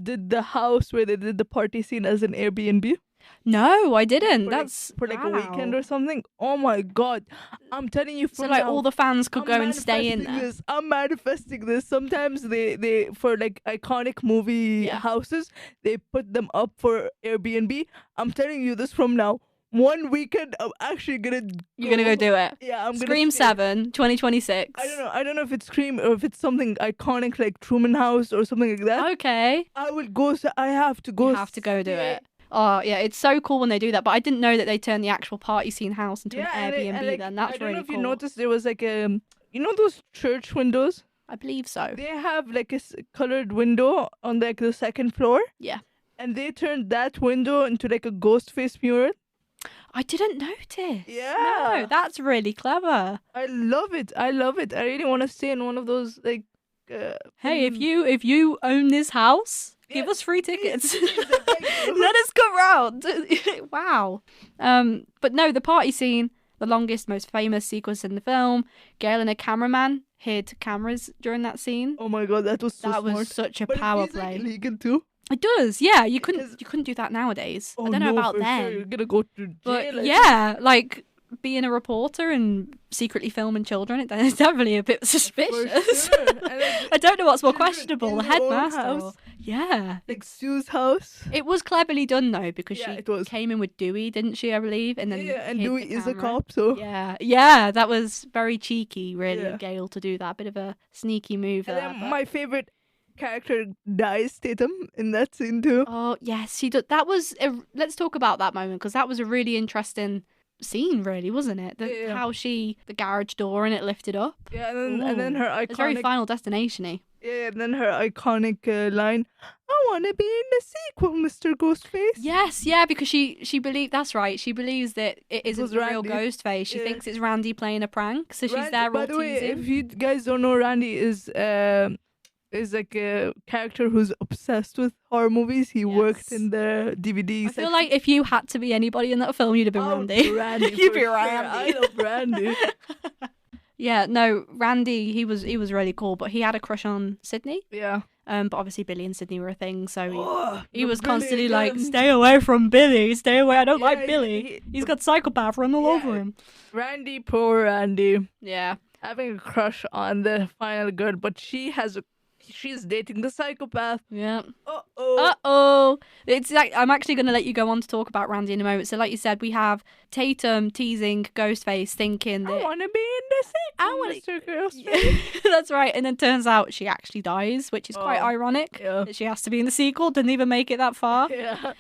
Speaker 2: did the house where they did the party scene as an Airbnb?
Speaker 1: No, I didn't.
Speaker 2: for
Speaker 1: That's
Speaker 2: like, for like a
Speaker 1: wow.
Speaker 2: weekend or something. Oh my god, I'm telling you,
Speaker 1: So
Speaker 2: from
Speaker 1: like
Speaker 2: now,
Speaker 1: all the fans could
Speaker 2: I'm
Speaker 1: go and stay in
Speaker 2: manifesting
Speaker 1: there.
Speaker 2: this. I'm manifesting this. Sometimes they for like iconic movie
Speaker 1: Yeah.
Speaker 2: houses, they put them up for Airbnb. I'm telling you this from now. One weekend, I'm actually gonna.
Speaker 1: You're gonna go do it.
Speaker 2: Yeah, I'm
Speaker 1: Scream
Speaker 2: gonna stay.
Speaker 1: 7, 2026.
Speaker 2: I don't know if it's Scream or if it's something iconic like Truman House or something like that.
Speaker 1: Okay.
Speaker 2: I will go. I have to go.
Speaker 1: You have to go do
Speaker 2: stay.
Speaker 1: it. Oh yeah, it's so cool when they do that. But I didn't know that they turn the actual party scene house into an
Speaker 2: and
Speaker 1: Airbnb.
Speaker 2: like,
Speaker 1: Then that's
Speaker 2: I don't
Speaker 1: really
Speaker 2: know if
Speaker 1: cool.
Speaker 2: you noticed there was like a, you know those church windows?
Speaker 1: I believe so.
Speaker 2: They have like a colored window on like the second floor.
Speaker 1: Yeah.
Speaker 2: And they turned that window into like a Ghostface mural.
Speaker 1: I didn't notice.
Speaker 2: Yeah.
Speaker 1: No, that's really clever.
Speaker 2: I love it. I love it. I really want to stay in one of those like.
Speaker 1: Hey, if you own this house, give us free tickets. Let us come round. Wow. But no, the party scene, the longest, most famous sequence in the film. Gail and a cameraman hid cameras during that scene.
Speaker 2: Oh my god, that was so
Speaker 1: That
Speaker 2: smart.
Speaker 1: was such a
Speaker 2: But
Speaker 1: power
Speaker 2: it feels
Speaker 1: play.
Speaker 2: like illegal too.
Speaker 1: It does, yeah. You
Speaker 2: Because-
Speaker 1: couldn't do that nowadays.
Speaker 2: Oh,
Speaker 1: I don't know
Speaker 2: no,
Speaker 1: about
Speaker 2: for
Speaker 1: then.
Speaker 2: Sure. You're gonna go to jail.
Speaker 1: But
Speaker 2: I think.
Speaker 1: yeah, like being a reporter and secretly filming children, it's definitely a bit suspicious.
Speaker 2: sure. And then
Speaker 1: I don't know what's more
Speaker 2: children
Speaker 1: questionable,
Speaker 2: in
Speaker 1: the
Speaker 2: their own
Speaker 1: headmaster.
Speaker 2: house.
Speaker 1: Or... Yeah.
Speaker 2: like Sue's house.
Speaker 1: It was cleverly done though, because
Speaker 2: Yeah,
Speaker 1: she
Speaker 2: it was.
Speaker 1: came in with Dewey, didn't she, I believe? And then
Speaker 2: Yeah, and
Speaker 1: hid
Speaker 2: Dewey
Speaker 1: the
Speaker 2: is a
Speaker 1: camera.
Speaker 2: cop, so.
Speaker 1: Yeah, that was very cheeky, really,
Speaker 2: Yeah.
Speaker 1: of Gail to do that. Bit of a sneaky move
Speaker 2: And
Speaker 1: there.
Speaker 2: then
Speaker 1: but-
Speaker 2: my favorite character dies, Tatum, in that scene too.
Speaker 1: Oh, yes, she did. That was... Let's talk about that moment, because that was a really interesting scene, really, wasn't it?
Speaker 2: Yeah.
Speaker 1: How the garage door and it lifted up.
Speaker 2: Yeah, and then
Speaker 1: Ooh.
Speaker 2: her
Speaker 1: It's very
Speaker 2: iconic.
Speaker 1: Final Destination-y.
Speaker 2: Yeah, and then her iconic line. I want to be in the sequel, Mr. Ghostface.
Speaker 1: Yes, yeah, because she believed... That's right. She believes that it isn't
Speaker 2: was
Speaker 1: the real
Speaker 2: Randy.
Speaker 1: Ghostface. She
Speaker 2: Yeah.
Speaker 1: thinks it's Randy playing a prank, so she's
Speaker 2: Randy,
Speaker 1: there
Speaker 2: by
Speaker 1: all
Speaker 2: the way,
Speaker 1: teasing.
Speaker 2: if you guys don't know, Randy is like a character who's obsessed with horror movies. He worked
Speaker 1: Yes.
Speaker 2: in the DVD
Speaker 1: I feel like if you had to be anybody in that film, you'd have been Randy.
Speaker 2: Randy
Speaker 1: You'd
Speaker 2: for
Speaker 1: be
Speaker 2: sure.
Speaker 1: Randy.
Speaker 2: I love Randy.
Speaker 1: Yeah, no, Randy, he was really cool, but he had a crush on Sydney.
Speaker 2: Yeah.
Speaker 1: But obviously Billy and Sydney were a thing, so he
Speaker 2: the
Speaker 1: was
Speaker 2: Billy
Speaker 1: constantly like,
Speaker 2: again.
Speaker 1: "Stay away from Billy, stay away. I don't
Speaker 2: Yeah,
Speaker 1: like Billy. He's got psychopath run all
Speaker 2: Yeah.
Speaker 1: over him."
Speaker 2: Randy, poor Randy,
Speaker 1: Yeah.
Speaker 2: having a crush on the final girl, but she's dating the psychopath.
Speaker 1: Yeah.
Speaker 2: Uh-oh.
Speaker 1: Uh-oh. It's like, I'm actually going to let you go on to talk about Randy in a moment. So like you said, we have Tatum teasing Ghostface, thinking
Speaker 2: I
Speaker 1: that...
Speaker 2: want to be in the sequel, Mr. Ghostface.
Speaker 1: That's right. And then turns out she actually dies, which is quite
Speaker 2: Oh,
Speaker 1: ironic.
Speaker 2: yeah.
Speaker 1: That she has to be in the sequel. Didn't even make it that far.
Speaker 2: Yeah.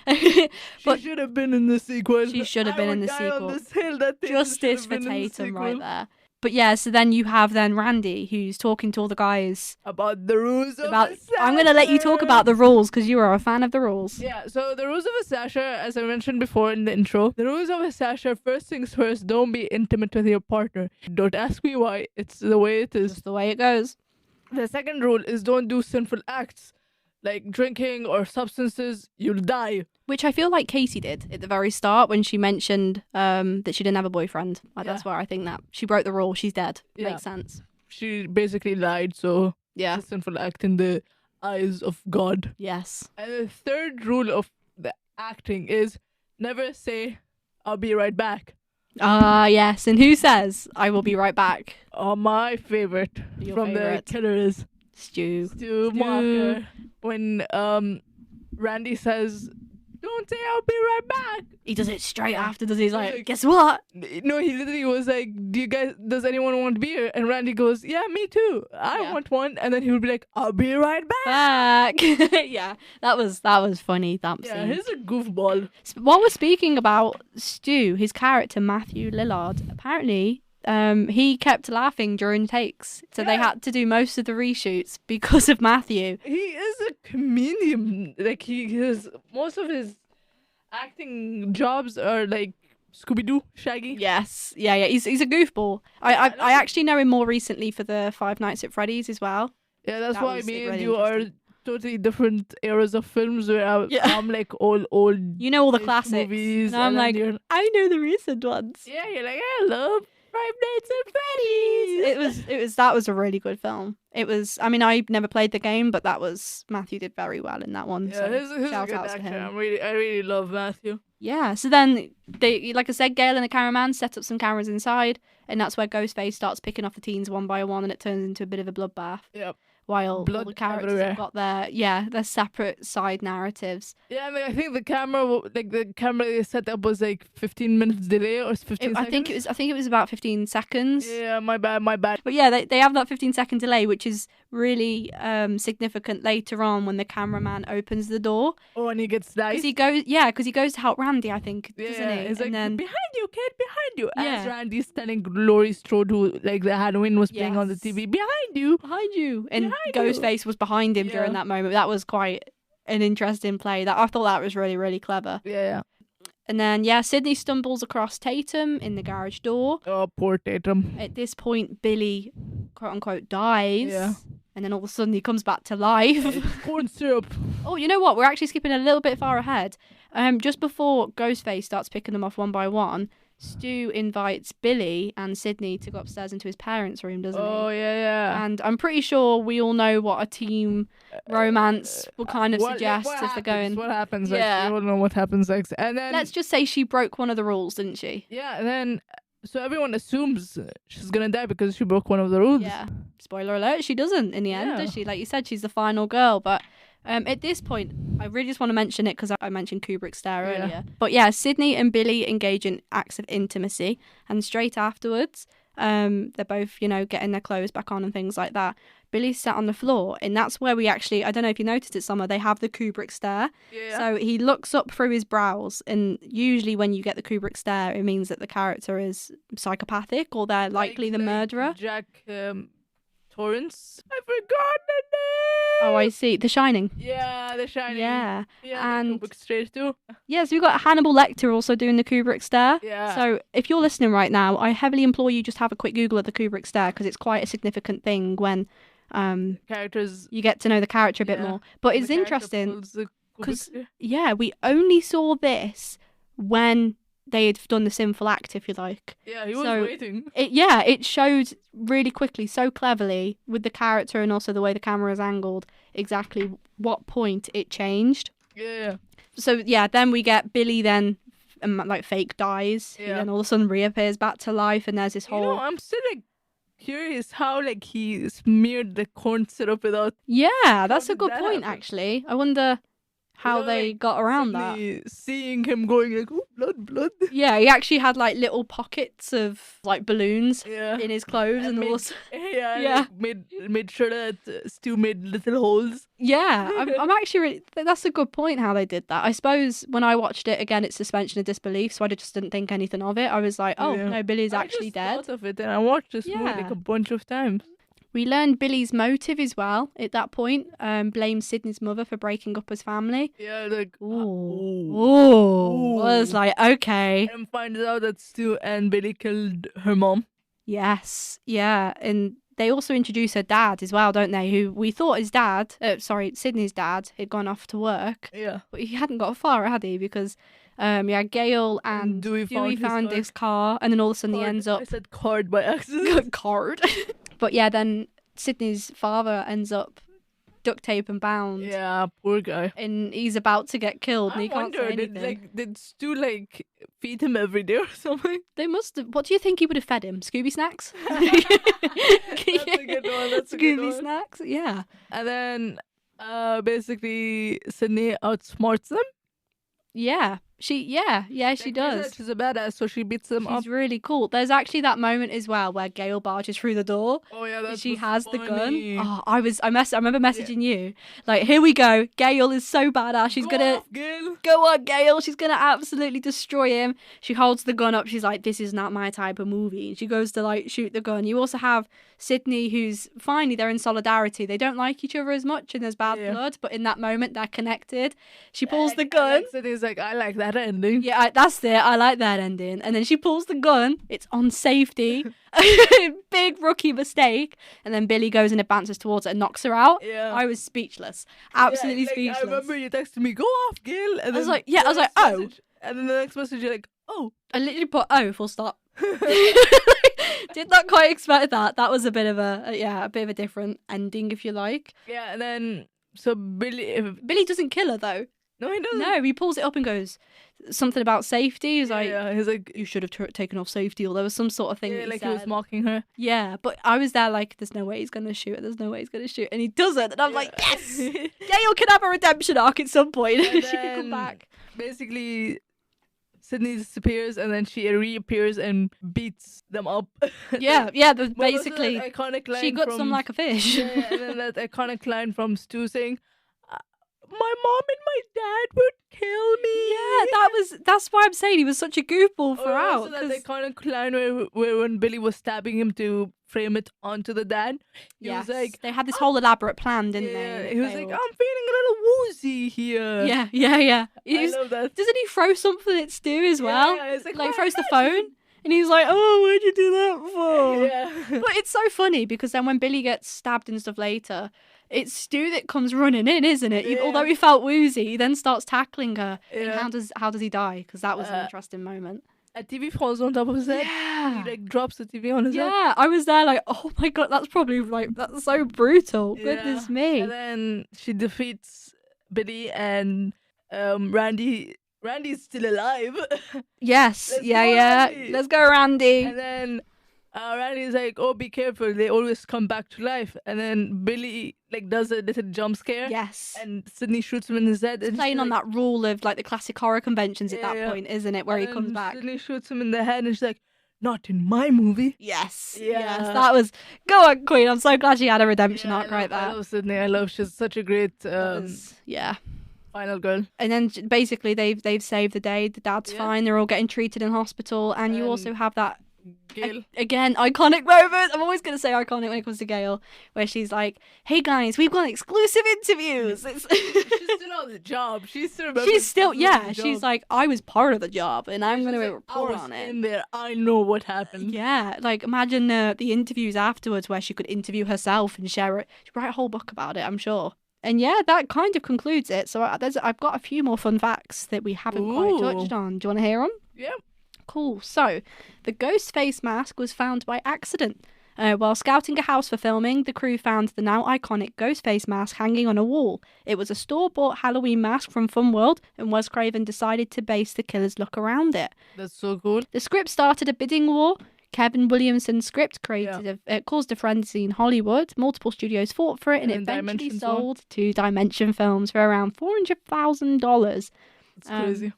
Speaker 1: But
Speaker 2: She should have been in the sequel.
Speaker 1: She should have
Speaker 2: I
Speaker 1: been in
Speaker 2: would
Speaker 1: the
Speaker 2: die
Speaker 1: sequel.
Speaker 2: On this hill that Tatum
Speaker 1: justice
Speaker 2: should
Speaker 1: for
Speaker 2: have been in the
Speaker 1: Tatum right
Speaker 2: sequel.
Speaker 1: there. But yeah, so then you have Randy, who's talking to all the guys
Speaker 2: About the rules
Speaker 1: about...
Speaker 2: of
Speaker 1: I'm going to let you talk about the rules, because you are a fan of the rules.
Speaker 2: Yeah, so the rules of a slasher, as I mentioned before in the intro, the rules of a slasher, first things first, don't be intimate with your partner. Don't ask me why, it's the way it is.
Speaker 1: Just the way it goes.
Speaker 2: The second rule is don't do sinful acts, like drinking or substances, you'll die.
Speaker 1: Which I feel like Casey did at the very start when she mentioned that she didn't have a boyfriend. Like, That's where I think that she broke the rule. She's dead.
Speaker 2: Yeah.
Speaker 1: Makes sense.
Speaker 2: She basically lied, so
Speaker 1: Yeah.
Speaker 2: it's a sinful act in the eyes of God.
Speaker 1: Yes.
Speaker 2: And the third rule of the acting is never say, I'll be right back.
Speaker 1: Yes. And who says, "I will be right back"?
Speaker 2: Oh, my favorite
Speaker 1: Your
Speaker 2: from
Speaker 1: favourite.
Speaker 2: the killer is
Speaker 1: Stu.
Speaker 2: Stu Marker. When Randy says, don't say I'll be right back.
Speaker 1: He does it straight after, does he? He's like,
Speaker 2: like-
Speaker 1: "Guess what?"
Speaker 2: No, he literally was like, does anyone want beer? And Randy goes, yeah, me too. I
Speaker 1: Yeah.
Speaker 2: want one. And then he would be like, I'll be right back.
Speaker 1: Back. Yeah. That was funny, that
Speaker 2: Yeah,
Speaker 1: scene.
Speaker 2: he's a goofball.
Speaker 1: While we're speaking about Stu, his character Matthew Lillard, apparently he kept laughing during takes, so they
Speaker 2: Yeah.
Speaker 1: had to do most of the reshoots because of Matthew.
Speaker 2: He is a comedian. Like, most of his acting jobs are like Scooby-Doo, Shaggy.
Speaker 1: Yes, yeah. He's a goofball. I actually know him more recently for the Five Nights at Freddy's as well.
Speaker 2: Yeah, that's
Speaker 1: That
Speaker 2: why
Speaker 1: was
Speaker 2: me and
Speaker 1: really
Speaker 2: you are
Speaker 1: interesting.
Speaker 2: totally different eras of films where
Speaker 1: Yeah.
Speaker 2: I'm like old
Speaker 1: You know all the
Speaker 2: ish
Speaker 1: classics.
Speaker 2: movies.
Speaker 1: And I'm
Speaker 2: and then
Speaker 1: like,
Speaker 2: you're-
Speaker 1: I know the recent ones.
Speaker 2: yeah, you're like, I love Five Nights at Freddy's.
Speaker 1: That was a really good film. It was. I mean, I never played the game, but Matthew did very well in that one.
Speaker 2: Yeah,
Speaker 1: so
Speaker 2: he's a
Speaker 1: shout
Speaker 2: good
Speaker 1: out to
Speaker 2: actor.
Speaker 1: him.
Speaker 2: I really love Matthew.
Speaker 1: Yeah, so then they, like I said, Gail and the cameraman set up some cameras inside, and that's where Ghostface starts picking off the teens one by one, and it turns into a bit of a bloodbath.
Speaker 2: Yep.
Speaker 1: While
Speaker 2: Blood
Speaker 1: all the characters
Speaker 2: everywhere.
Speaker 1: have got their separate side narratives.
Speaker 2: Yeah, I think the camera, the camera setup was like 15 minutes delay or 15 seconds.
Speaker 1: I think it was about 15 seconds.
Speaker 2: Yeah, my bad.
Speaker 1: But yeah, they have that 15-second delay, which is really significant later on when the cameraman opens the door.
Speaker 2: Oh, and he gets sliced.
Speaker 1: Because he goes to help Randy, I think, doesn't he?
Speaker 2: He's like,
Speaker 1: then
Speaker 2: behind you, kid, behind you.
Speaker 1: Yeah.
Speaker 2: As Randy's telling Laurie Strode, who like the Halloween was playing on the TV, behind you.
Speaker 1: And Ghostface was behind him during that moment. That was quite an interesting play. I thought that was really, really clever.
Speaker 2: Yeah.
Speaker 1: And then, Sydney stumbles across Tatum in the garage door.
Speaker 2: Oh, poor Tatum.
Speaker 1: At this point, Billy, quote unquote, dies.
Speaker 2: Yeah.
Speaker 1: And then all of a sudden he comes back to life.
Speaker 2: Corn syrup.
Speaker 1: Oh, you know what? We're actually skipping a little bit far ahead. Just before Ghostface starts picking them off one by one, Stu invites Billy and Sydney to go upstairs into his parents' room, doesn't he?
Speaker 2: Oh, yeah.
Speaker 1: And I'm pretty sure we all know what a team romance will kind of suggest if they're going.
Speaker 2: What happens?
Speaker 1: Yeah.
Speaker 2: We all know what happens next. And then
Speaker 1: Let's just say she broke one of the rules, didn't she?
Speaker 2: Yeah, and then so everyone assumes she's gonna die because she broke one of the rules.
Speaker 1: Yeah. Spoiler alert, she doesn't in the end,
Speaker 2: Yeah.
Speaker 1: does she? Like you said, she's the final girl. But at this point, I really just want to mention it because I mentioned Kubrick's stare earlier. But yeah, Sydney and Billy engage in acts of intimacy, and straight afterwards, they're both, getting their clothes back on and things like that. Billy's sat on the floor, and that's where we actually, I don't know if you noticed it, Summer, they have the Kubrick stare.
Speaker 2: Yeah.
Speaker 1: So he looks up through his brows, and usually when you get the Kubrick stare, it means that the character is psychopathic or they're likely the murderer.
Speaker 2: Jack Torrance. I forgot the name.
Speaker 1: Oh, I see. The Shining.
Speaker 2: Yeah, The Shining.
Speaker 1: Yeah. And
Speaker 2: Kubrick straight too.
Speaker 1: yeah, so we've got Hannibal Lecter also doing the Kubrick stare.
Speaker 2: Yeah.
Speaker 1: So if you're listening right now, I heavily implore you just have a quick Google of the Kubrick stare because it's quite a significant thing when
Speaker 2: characters
Speaker 1: you get to know the character a bit more. But it's interesting because we only saw this when they had done the sinful act, if you like.
Speaker 2: Yeah, he was waiting.
Speaker 1: It showed really quickly, so cleverly, with the character and also the way the camera is angled, exactly what point it changed.
Speaker 2: Yeah.
Speaker 1: So, then we get Billy then, fake dies.
Speaker 2: Yeah.
Speaker 1: He then all of a sudden reappears back to life, and there's this whole...
Speaker 2: I'm still, curious how, he smeared the corn syrup without...
Speaker 1: Yeah, that's a
Speaker 2: did
Speaker 1: good
Speaker 2: that
Speaker 1: point,
Speaker 2: happen?
Speaker 1: actually. I wonder how they got around that.
Speaker 2: Seeing him going oh, blood.
Speaker 1: Yeah, he actually had little pockets of balloons in his clothes and all.
Speaker 2: Made sure that Stu made little holes.
Speaker 1: Yeah, I'm actually that's a good point how they did that. I suppose when I watched it again, it's suspension of disbelief, so I just didn't think anything of it. I was like, oh no, Billy's actually dead.
Speaker 2: I just thought of it and I watched this movie a bunch of times.
Speaker 1: We learned Billy's motive as well at that point. Blames Sydney's mother for breaking up his family.
Speaker 2: Yeah,
Speaker 1: Ooh. I was like, okay.
Speaker 2: And finds out that Stu and Billy killed her mom.
Speaker 1: Yes, yeah. And they also introduce her dad as well, don't they? Who we thought his dad, Sydney's dad, had gone off to work.
Speaker 2: Yeah.
Speaker 1: But he hadn't got far, had he? Because Gail and Dewey found his car, and then all of a sudden he ends up...
Speaker 2: I said card by accident.
Speaker 1: Card. But yeah, then Sydney's father ends up duct tape and bound.
Speaker 2: Yeah, poor guy.
Speaker 1: And he's about to get killed and he can't say anything.
Speaker 2: Did Stu feed him every day or something?
Speaker 1: They must have. What do you think he would have fed him? Scooby snacks?
Speaker 2: That's a good one.
Speaker 1: Scooby snacks? Yeah.
Speaker 2: And then basically Sydney outsmarts them.
Speaker 1: Yeah. She does.
Speaker 2: She's a badass, so she beats them up.
Speaker 1: She's really cool. There's actually that moment as well where Gail barges through the door.
Speaker 2: Oh yeah, that
Speaker 1: she
Speaker 2: was
Speaker 1: has
Speaker 2: funny.
Speaker 1: the gun. Oh, I remember messaging you. Here we go. Gail is so badass. She's gonna go on, Gail. She's gonna absolutely destroy him. She holds the gun up. She's like, "This is not my type of movie." And she goes to shoot the gun. You also have Sydney, who's finally they're in solidarity. They don't like each other as much, and there's bad blood, but in that moment they're connected. She pulls the gun.
Speaker 2: Sydney's like, I like that ending.
Speaker 1: Yeah, that's it. I like that ending. And then she pulls the gun. It's on safety. Big rookie mistake. And then Billy goes and advances towards her and knocks her out.
Speaker 2: Yeah.
Speaker 1: I was speechless. Absolutely speechless.
Speaker 2: I remember you texted me, "Go off, Gail." And
Speaker 1: I was like, oh.
Speaker 2: Message, and then the next message, you're like, "Oh."
Speaker 1: I literally put, "Oh, full stop." Did not quite expect that. That was a bit of a different ending, if you like.
Speaker 2: Yeah, and then so Billy
Speaker 1: doesn't kill her though.
Speaker 2: No, he doesn't.
Speaker 1: No, he pulls it up and goes something about safety. He's like,
Speaker 2: yeah, he's like,
Speaker 1: you should have taken off safety, or there was some sort of thing
Speaker 2: yeah,
Speaker 1: that he
Speaker 2: like
Speaker 1: said.
Speaker 2: he was mocking her.
Speaker 1: Yeah, but I was there like, there's no way he's going to shoot. There's no way he's going to shoot. And he doesn't. And I'm like, yes! Gale can have a redemption arc at some point.
Speaker 2: And
Speaker 1: She can come back.
Speaker 2: Basically, Sydney disappears and then she reappears and beats them up.
Speaker 1: Yeah, basically,
Speaker 2: that iconic line
Speaker 1: she guts them like a fish.
Speaker 2: Yeah, and then that iconic line from Stu saying, my mom and my dad would kill me.
Speaker 1: Yeah, that's why I'm saying he was such a goofball throughout.
Speaker 2: Also that iconic line where when Billy was stabbing him to frame it onto the dad, he was like,
Speaker 1: they had this whole elaborate plan, didn't they?
Speaker 2: He was like, I'm feeling a little woozy here.
Speaker 1: Yeah.
Speaker 2: I love that.
Speaker 1: Doesn't he throw something at Stu as well?
Speaker 2: Yeah, it's
Speaker 1: like throws the phone. And he's like, oh, where'd you do that for?
Speaker 2: Yeah.
Speaker 1: But it's so funny because then when Billy gets stabbed and stuff later, it's Stu that comes running in, isn't it?
Speaker 2: Yeah.
Speaker 1: Although he felt woozy, he then starts tackling her.
Speaker 2: Yeah.
Speaker 1: And how does he die? Because that was an interesting moment.
Speaker 2: A TV falls on top of his head.
Speaker 1: Yeah.
Speaker 2: He like drops the TV on his head.
Speaker 1: Yeah, I was there like, oh my god, that's probably like, that's so brutal. Goodness me.
Speaker 2: And then she defeats Billy and Randy. Randy's still alive.
Speaker 1: Yes.
Speaker 2: Let's go,
Speaker 1: Yeah.
Speaker 2: Randy.
Speaker 1: Let's go, Randy.
Speaker 2: And then Randy's like, oh, be careful. They always come back to life. And then Billy like does a little jump scare.
Speaker 1: Yes.
Speaker 2: And Sydney shoots him in his head. And
Speaker 1: Playing
Speaker 2: she's
Speaker 1: on
Speaker 2: like,
Speaker 1: that rule of like the classic horror conventions at
Speaker 2: Yeah,
Speaker 1: that
Speaker 2: yeah.
Speaker 1: point, isn't it? Where he
Speaker 2: and
Speaker 1: comes
Speaker 2: then
Speaker 1: back.
Speaker 2: Sydney shoots him in the head and she's like, not in my movie.
Speaker 1: Yes.
Speaker 2: Yeah.
Speaker 1: Yes. That was. Go on, Queen. I'm so glad she had a redemption arc
Speaker 2: I
Speaker 1: like that.
Speaker 2: love Sydney. I love she's such a great
Speaker 1: Yeah.
Speaker 2: final girl.
Speaker 1: And then basically they've saved the day. The dad's fine. They're all getting treated in hospital, and you also have that
Speaker 2: Gail.
Speaker 1: again iconic moment. I'm always gonna say iconic when it comes to Gail, where she's like, "Hey guys, we've got exclusive interviews."
Speaker 2: She's still on the job. She's still
Speaker 1: She's like, I was part of the job, and I'm gonna
Speaker 2: like,
Speaker 1: report
Speaker 2: I was
Speaker 1: on it.
Speaker 2: in there. I know what happened.
Speaker 1: Yeah, like imagine the interviews afterwards where she could interview herself and share it. She'd write a whole book about it, I'm sure. And yeah, that kind of concludes it. So I've got a few more fun facts that we haven't quite touched on. Do you want to hear them?
Speaker 2: Yeah.
Speaker 1: Cool. So, the Ghostface mask was found by accident. While scouting a house for filming, the crew found the now iconic Ghostface mask hanging on a wall. It was a store-bought Halloween mask from Fun World, and Wes Craven decided to base the killer's look around it.
Speaker 2: That's so cool.
Speaker 1: The script started a bidding war. Kevin Williamson's script caused a frenzy in Hollywood. Multiple studios fought for it, and it eventually
Speaker 2: Dimension
Speaker 1: sold to Dimension Films for around $400,000.
Speaker 2: It's crazy.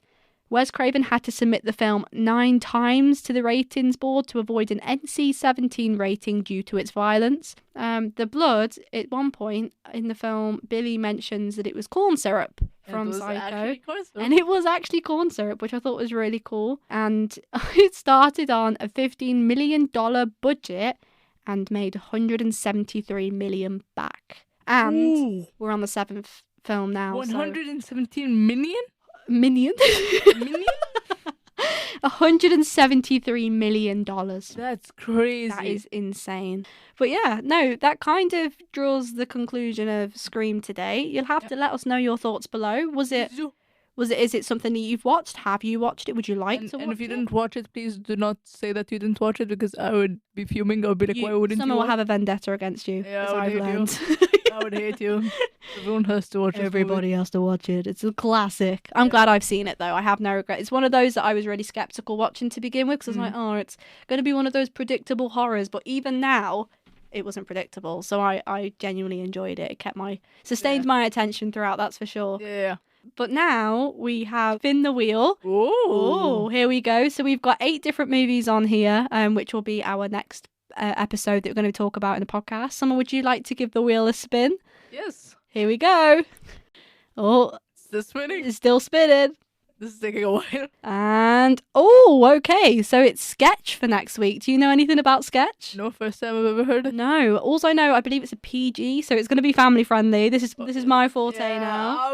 Speaker 1: Wes Craven had to submit the film 9 times to the ratings board to avoid an NC-17 rating due to its violence. The blood, at one point in the film, Billy mentions that it was corn syrup from Psycho. And it was actually corn syrup, which I thought was really cool. And it started on a $15 million budget and made $173 million back. And we're on the 7th film now.
Speaker 2: 117 million?
Speaker 1: Million?
Speaker 2: Million?
Speaker 1: $173 million.
Speaker 2: That's crazy.
Speaker 1: That is insane. But yeah, no, that kind of draws the conclusion of Scream today. You'll have to let us know your thoughts below. Is it something that you've watched? Have you watched it? Would you like to watch it?
Speaker 2: And if you didn't watch it, please do not say that you didn't watch it, because I would be fuming. I would be like, why wouldn't you?
Speaker 1: Someone will have a vendetta against you.
Speaker 2: Yeah,
Speaker 1: as
Speaker 2: I
Speaker 1: I've
Speaker 2: would hate
Speaker 1: learned.
Speaker 2: you. I would hate you. Everyone has to watch it.
Speaker 1: Everybody has to watch it. It's a classic. I'm glad I've seen it though. I have no regret. It's one of those that I was really skeptical watching to begin with, because I was like, oh, it's going to be one of those predictable horrors. But even now, it wasn't predictable. So I genuinely enjoyed it. It sustained my attention throughout. That's for sure.
Speaker 2: Yeah.
Speaker 1: But now we have Spin the Wheel. Oh, here we go. So we've got 8 different movies on here, which will be our next episode that we're going to talk about in the podcast. Summer, would you like to give the wheel a spin?
Speaker 2: Yes.
Speaker 1: Here we go. Oh,
Speaker 2: It's still spinning.
Speaker 1: it's still spinning.
Speaker 2: This is taking a while.
Speaker 1: And, okay. So it's Sketch for next week. Do you know anything about Sketch?
Speaker 2: No, first time I've ever heard it.
Speaker 1: No. Also, I know, I believe it's a PG, so it's going to be family friendly. This is my forte now.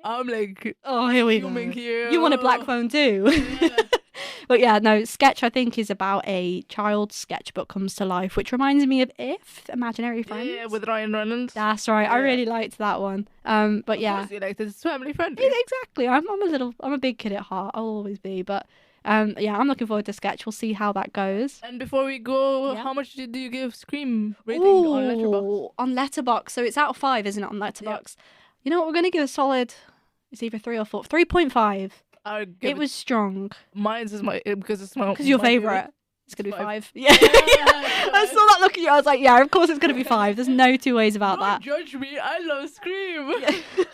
Speaker 2: I'm like,
Speaker 1: Oh, here we go.
Speaker 2: fuming here.
Speaker 1: You want a black phone too?
Speaker 2: Yeah.
Speaker 1: But yeah, no, Sketch I think is about a child's sketchbook comes to life, which reminds me of If, Imaginary Friends.
Speaker 2: Yeah, with Ryan Reynolds.
Speaker 1: That's right. I
Speaker 2: Yeah.
Speaker 1: really liked that one. But yeah.
Speaker 2: Of course you liked it. It's family friendly.
Speaker 1: Exactly. I'm a big kid at heart. I'll always be. But yeah, I'm looking forward to Sketch. We'll see how that goes.
Speaker 2: And before we go,
Speaker 1: Yeah.
Speaker 2: how much do you give Scream rating on Letterboxd?
Speaker 1: On Letterboxd. So it's out of 5, isn't it, on Letterboxd? You know what? We're going to give a solid It's either 3 or 4. 3.5.
Speaker 2: It
Speaker 1: Was strong.
Speaker 2: Mine's is my because it's my
Speaker 1: Because your favourite. It's going to be 5. Yeah. I saw that look at you. I was like, yeah, of course it's going to be 5. There's no two ways about that.
Speaker 2: Don't judge me. I love Scream.
Speaker 1: Yeah.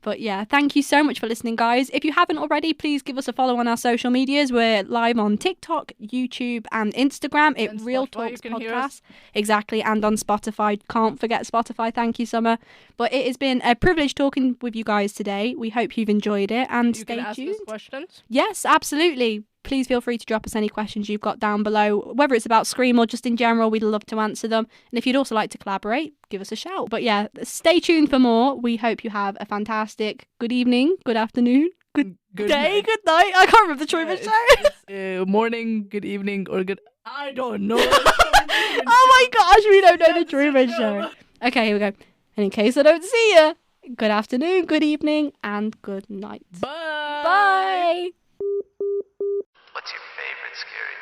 Speaker 1: But yeah, thank you so much for listening, guys. If you haven't already, please give us a follow on our social medias. We're live on TikTok, YouTube, and Instagram.
Speaker 2: And
Speaker 1: Real
Speaker 2: Spotify,
Speaker 1: Talks Podcast. Exactly, and on Spotify. Can't forget Spotify. Thank you, Summer. But it has been a privilege talking with you guys today. We hope you've enjoyed it, and
Speaker 2: You
Speaker 1: stay
Speaker 2: can ask
Speaker 1: tuned.
Speaker 2: us questions.
Speaker 1: Yes, absolutely. Please feel free to drop us any questions you've got down below, whether it's about Scream or just in general. We'd love to answer them. And if you'd also like to collaborate, give us a shout. But yeah, stay tuned for more. We hope you have a fantastic good evening, good afternoon, good day,
Speaker 2: night.
Speaker 1: good night. I can't remember the Truman Show.
Speaker 2: It's, morning, good evening, or good. I don't know.
Speaker 1: Oh my gosh, we don't know the Truman Show. Okay, here we go. And in case I don't see you, good afternoon, good evening, and good night.
Speaker 2: Bye.
Speaker 1: Bye.
Speaker 3: What's your favorite scary